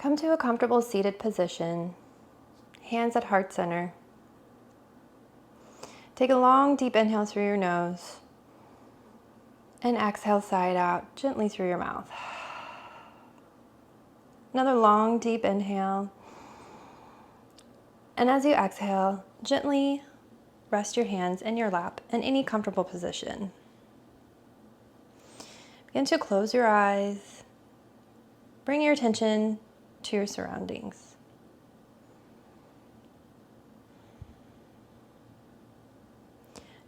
Come to a comfortable seated position, hands at heart center. Take a long, deep inhale through your nose and exhale side out gently through your mouth. Another long, deep inhale. And as you exhale, gently rest your hands in your lap in any comfortable position. Begin to close your eyes. Bring your attention to your surroundings.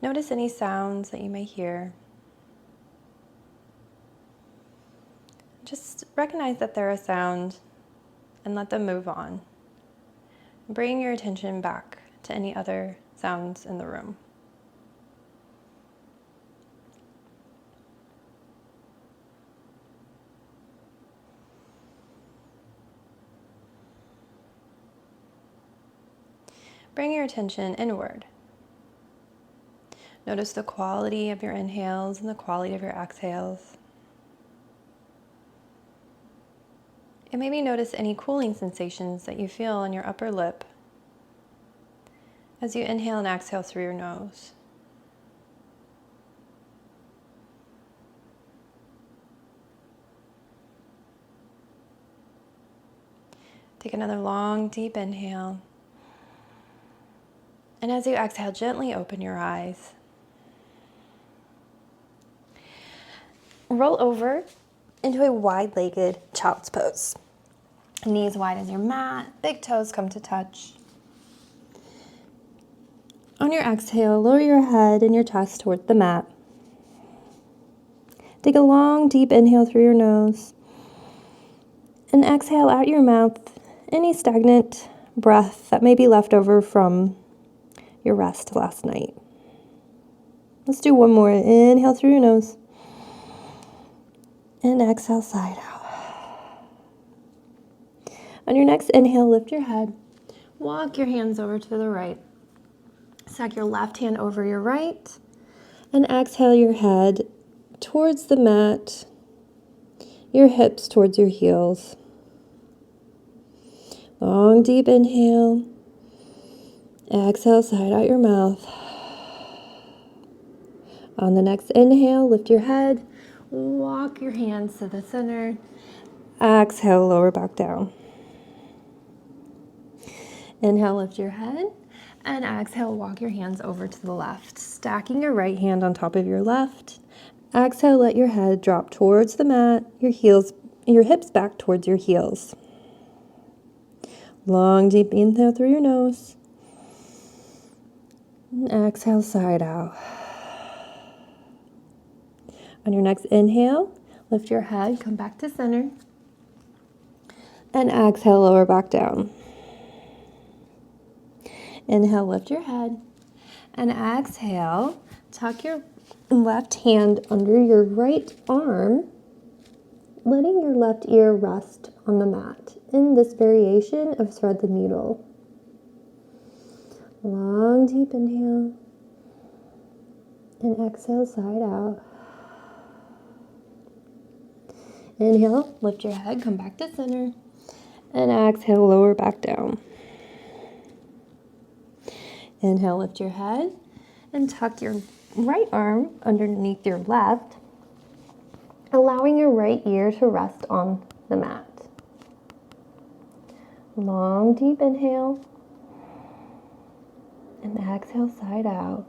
Notice any sounds that you may hear. Just recognize that they're a sound and let them move on. Bring your attention back to any other sounds in the room. Bring your attention inward. Notice the quality of your inhales and the quality of your exhales. And maybe notice any cooling sensations that you feel on your upper lip as you inhale and exhale through your nose. Take another long, deep inhale. And as you exhale, gently open your eyes. Roll over into a wide-legged child's pose. Knees wide as your mat, big toes come to touch. On your exhale, lower your head and your chest toward the mat. Take a long, deep inhale through your nose. And exhale out your mouth any stagnant breath that may be left over from your rest last night. Let's do one more. Inhale through your nose. And exhale side out. On your next inhale, lift your head. Walk your hands over to the right. Stack your left hand over your right. And exhale your head towards the mat. Your hips towards your heels. Long, deep inhale. Exhale, side out your mouth. On the next inhale, lift your head. Walk your hands to the center. Exhale, lower back down. Inhale, lift your head. And exhale, walk your hands over to the left. Stacking your right hand on top of your left. Exhale, let your head drop towards the mat. Your hips back towards your heels. Long, deep inhale through your nose. And exhale, side out. On your next inhale, lift your head, come back to center. And exhale, lower back down. Inhale, lift your head. And exhale, tuck your left hand under your right arm, letting your left ear rest on the mat in this variation of thread the needle. Long, deep inhale. And exhale, side out. Inhale, lift your head, come back to center. And exhale, lower back down. Inhale, lift your head. And tuck your right arm underneath your left, allowing your right ear to rest on the mat. Long, deep inhale. And exhale, side out.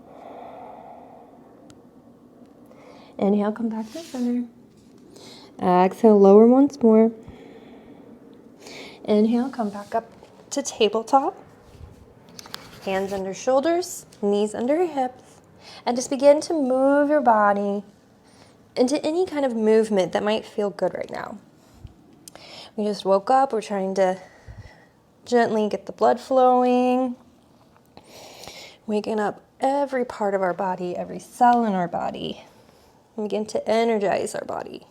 Inhale, come back to center. Exhale, lower once more. Inhale, come back up to tabletop. Hands under shoulders, knees under hips. And just begin to move your body into any kind of movement that might feel good right now. We just woke up. We're trying to gently get the blood flowing. Waking up every part of our body, every cell in our body. And begin to energize our body.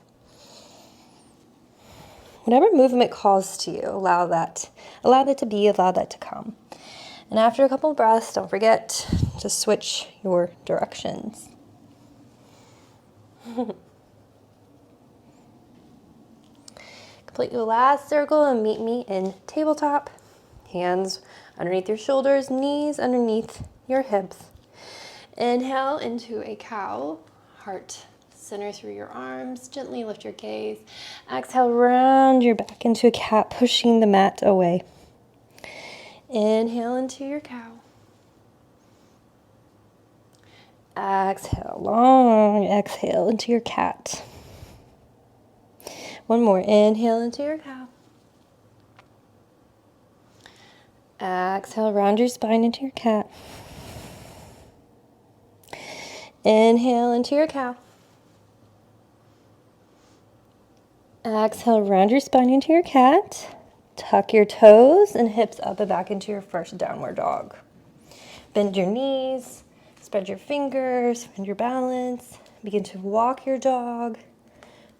Whatever movement calls to you, allow that to be, allow that to come. And after a couple of breaths, don't forget to switch your directions. Complete your last circle and meet me in tabletop. Hands underneath your shoulders, knees underneath your hips. Inhale into a cow, heart center through your arms, gently lift your gaze. Exhale, round your back into a cat, pushing the mat away. Inhale into your cow. Exhale, long exhale into your cat. One more, inhale into your cow. Exhale, round your spine into your cat. Inhale into your cow. Exhale, round your spine into your cat. Tuck your toes and hips up and back into your first downward dog. Bend your knees, spread your fingers, find your balance. Begin to walk your dog,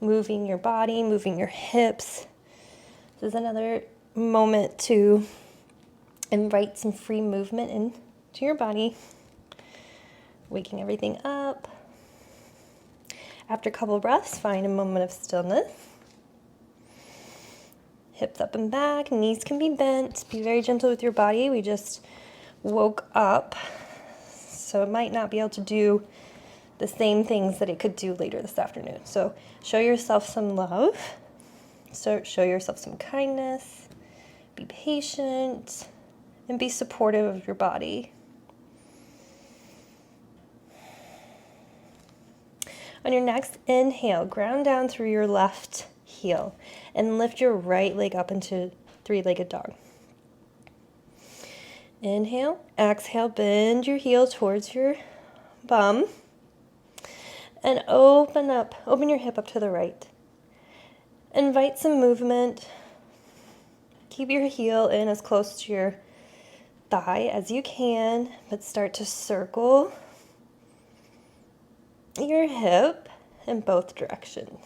moving your body, moving your hips. This is another moment to invite some free movement into your body, waking everything up. After a couple breaths, find a moment of stillness. Hips up and back, knees can be bent. Be very gentle with your body. We just woke up, so it might not be able to do the same things that it could do later this afternoon. So show yourself some love. So show yourself some kindness. Be patient and be supportive of your body. On your next inhale, ground down through your left heel and lift your right leg up into three-legged dog. Inhale, exhale, bend your heel towards your bum and open your hip up to the right. Invite some movement. Keep your heel in as close to your thigh as you can, but start to circle your hip in both directions.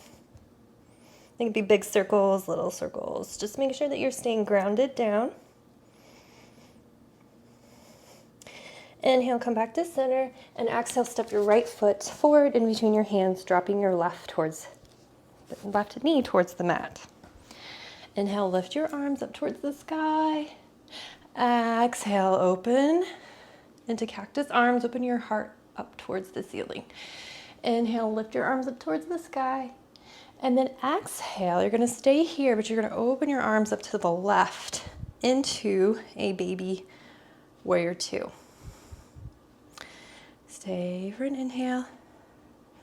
It can be big circles, little circles. Just make sure that you're staying grounded down. Inhale, come back to center, and exhale, step your right foot forward in between your hands, dropping your left knee towards the mat. Inhale, lift your arms up towards the sky. Exhale, open into cactus arms, open your heart up towards the ceiling. Inhale, lift your arms up towards the sky. And then exhale, you're gonna stay here, but you're gonna open your arms up to the left into a baby warrior two. Stay for an inhale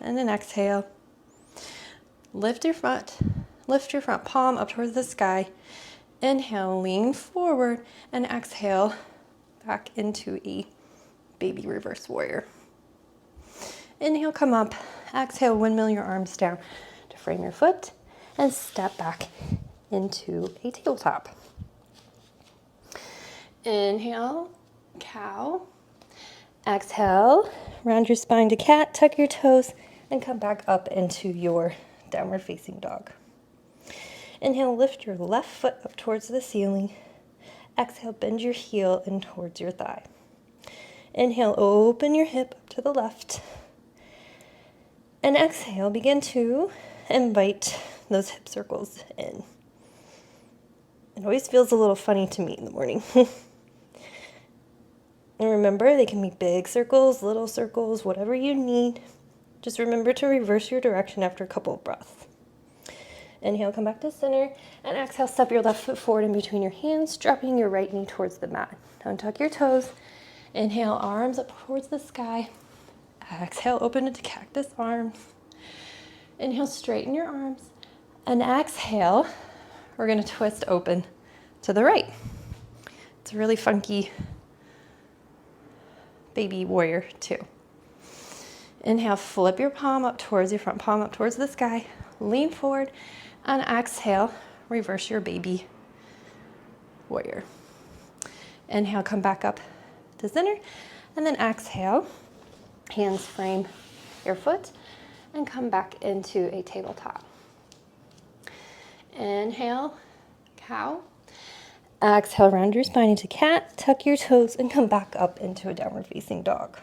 and an exhale. Lift your front palm up towards the sky. Inhale, lean forward, and exhale back into a baby reverse warrior. Inhale, come up. Exhale, windmill your arms down to frame your foot and step back into a tabletop. Inhale, cow. Exhale, round your spine to cat, tuck your toes, and come back up into your downward facing dog. Inhale, lift your left foot up towards the ceiling. Exhale, bend your heel in towards your thigh. Inhale, open your hip up to the left. And exhale, begin to invite those hip circles in. It always feels a little funny to me in the morning. And remember, they can be big circles, little circles, whatever you need. Just remember to reverse your direction after a couple of breaths. Inhale, come back to center, and exhale, step your left foot forward in between your hands, dropping your right knee towards the mat. Untuck your toes. Inhale, arms up towards the sky. Exhale, open into cactus arms. Inhale, straighten your arms. And exhale, we're gonna twist open to the right. It's a really funky baby warrior two. Inhale, flip your palm up towards your front palm up towards the sky. Lean forward, and exhale, reverse your baby warrior. Inhale, come back up to center, and then exhale, hands frame your foot, and come back into a tabletop. Inhale, cow. Exhale, round your spine into cat, tuck your toes, and come back up into a downward facing dog.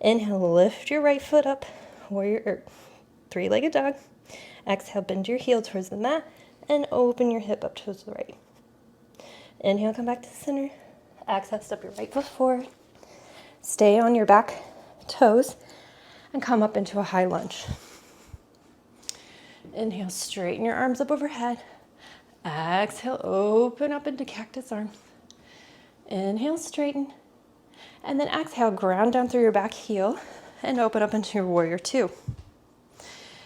Inhale, lift your right foot up, three-legged dog. Exhale, bend your heel towards the mat and open your hip up towards the right. Inhale, come back to the center. Exhale, step your right foot forward. Stay on your back toes and come up into a high lunge. Inhale, straighten your arms up overhead. Exhale, open up into cactus arms. Inhale, straighten. And then exhale, ground down through your back heel and open up into your warrior two.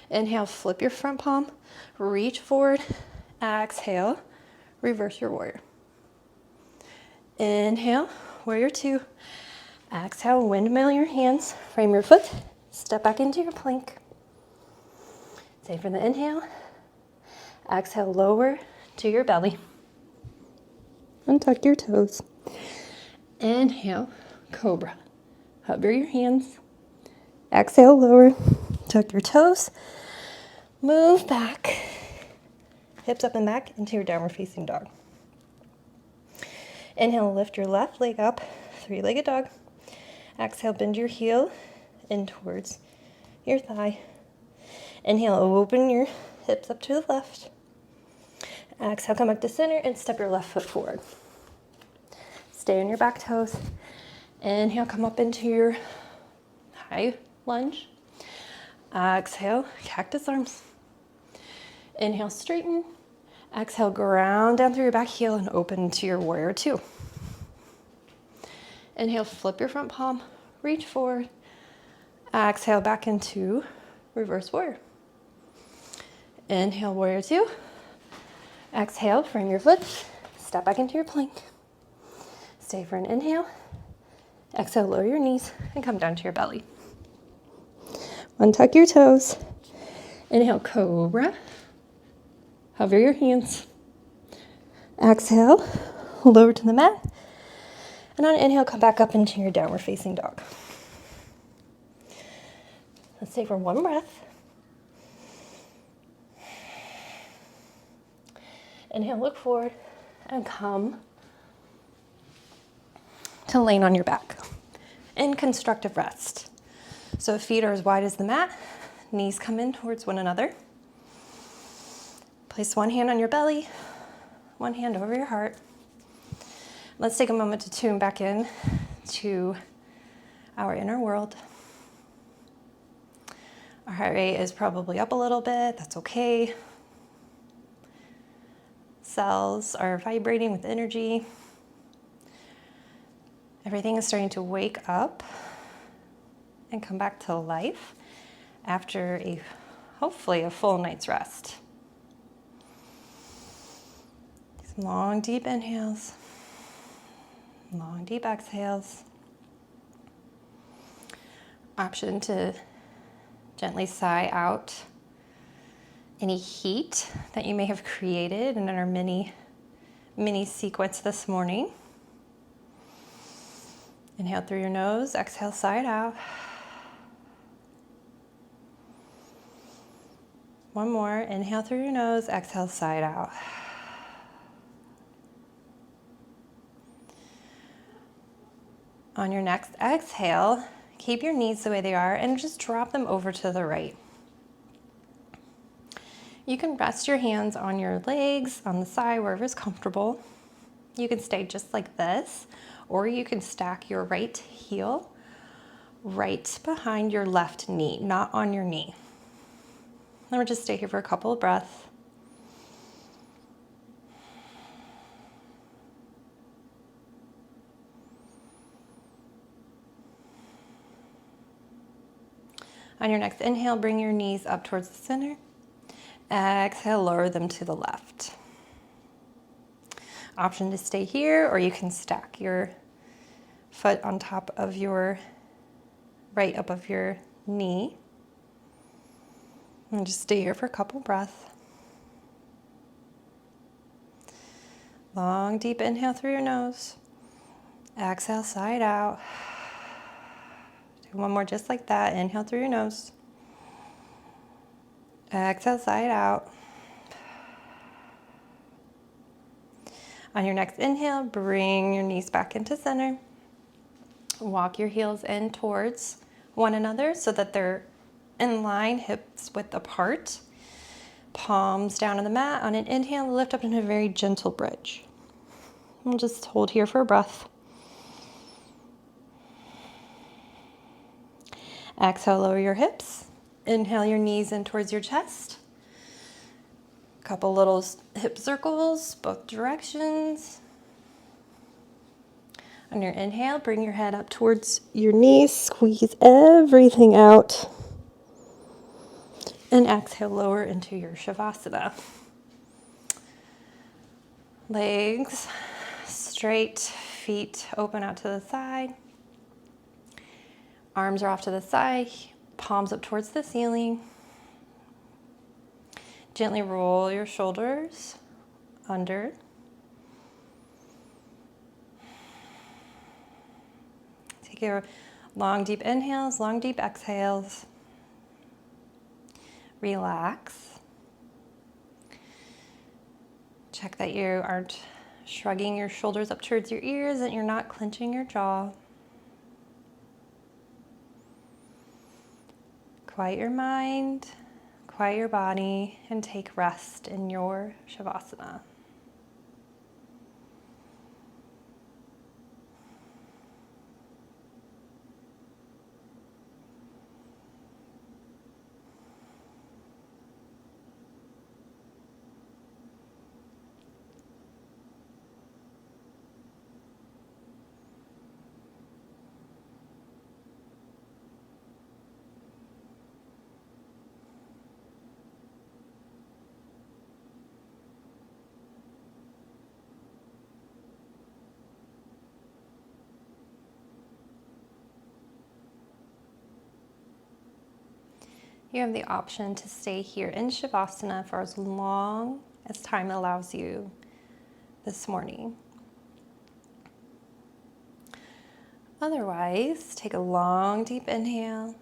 Inhale, flip your front palm, reach forward. Exhale, reverse your warrior. Inhale, warrior two. Exhale, windmill your hands, frame your foot, step back into your plank. Same for the inhale. Exhale, lower to your belly. Untuck your toes. Inhale, cobra. Hover your hands. Exhale, lower. Tuck your toes. Move back. Hips up and back into your downward facing dog. Inhale, lift your left leg up, three-legged dog. Exhale, bend your heel in towards your thigh. Inhale, open your hips up to the left. Exhale, come back to center and step your left foot forward. Stay on your back toes. Inhale, come up into your high lunge. Exhale, cactus arms. Inhale, straighten. Exhale, ground down through your back heel and open to your warrior two. Inhale, flip your front palm, reach forward. Exhale, back into reverse warrior. Inhale, warrior two. Exhale, frame your foot, step back into your plank. Stay for an inhale. Exhale, lower your knees and come down to your belly. Untuck your toes. Inhale, cobra. Hover your hands. Exhale, lower to the mat. And on an inhale, come back up into your downward facing dog. Let's take for one breath. Inhale, look forward and come to laying on your back in constructive rest. So feet are as wide as the mat, knees come in towards one another. Place one hand on your belly, one hand over your heart. Let's take a moment to tune back in to our inner world. Our heart rate is probably up a little bit, that's okay. Cells are vibrating with energy. Everything is starting to wake up and come back to life after hopefully a full night's rest. Some long, deep inhales, long, deep exhales. Option to gently sigh out any heat that you may have created in our mini sequence this morning. Inhale through your nose, exhale, sigh it out. One more, inhale through your nose, exhale, sigh it out. On your next exhale, keep your knees the way they are and just drop them over to the right. You can rest your hands on your legs, on the side, wherever is comfortable. You can stay just like this, or you can stack your right heel right behind your left knee, not on your knee. Then we'll just stay here for a couple of breaths. On your next inhale, bring your knees up towards the center. Exhale, lower them to the left. Option to stay here, or you can stack your foot on top of your right above your knee. And just stay here for a couple breaths. Long, deep inhale through your nose. Exhale, sigh it out. Do one more just like that. Inhale through your nose. Exhale, sigh it out. On your next inhale, bring your knees back into center. Walk your heels in towards one another so that they're and line hips width apart. Palms down on the mat. On an inhale, lift up into a very gentle bridge. We'll just hold here for a breath. Exhale, lower your hips. Inhale your knees in towards your chest. Couple little hip circles, both directions. On your inhale, bring your head up towards your knees, squeeze everything out. And exhale, lower into your Savasana. Legs straight, feet open out to the side. Arms are off to the side, palms up towards the ceiling. Gently roll your shoulders under. Take your long, deep inhales, long, deep exhales. Relax. Check that you aren't shrugging your shoulders up towards your ears and you're not clenching your jaw. Quiet your mind, quiet your body, and take rest in your Savasana. You have the option to stay here in Savasana for as long as time allows you this morning. Otherwise, take a long, deep inhale,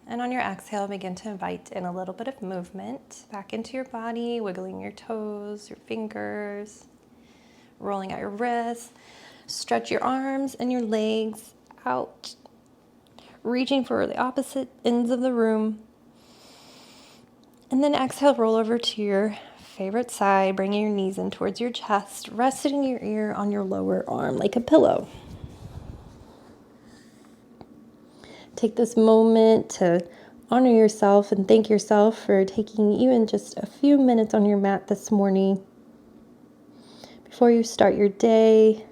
and on your exhale, begin to invite in a little bit of movement back into your body, wiggling your toes, your fingers, rolling out your wrists. Stretch your arms and your legs out, reaching for the opposite ends of the room. And then exhale, roll over to your favorite side, bringing your knees in towards your chest, resting your ear on your lower arm like a pillow. Take this moment to honor yourself and thank yourself for taking even just a few minutes on your mat this morning before you start your day.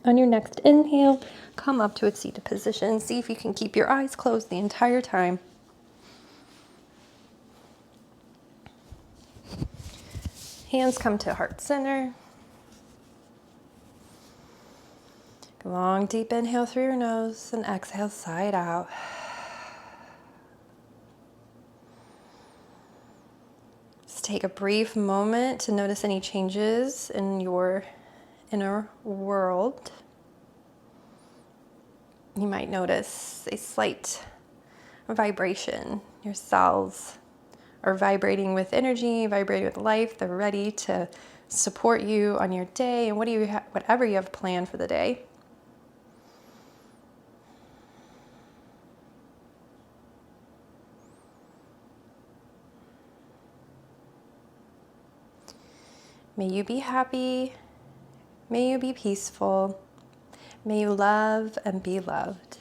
On your next inhale, come up to a seated position. See if you can keep your eyes closed the entire time. Hands come to heart center. Long, deep inhale through your nose and exhale, side out. Just take a brief moment to notice any changes in your inner world. You might notice a slight vibration. Your cells are vibrating with energy, vibrating with life. They're ready to support you on your day and whatever you have planned for the day. May you be happy. May you be peaceful. May you love and be loved.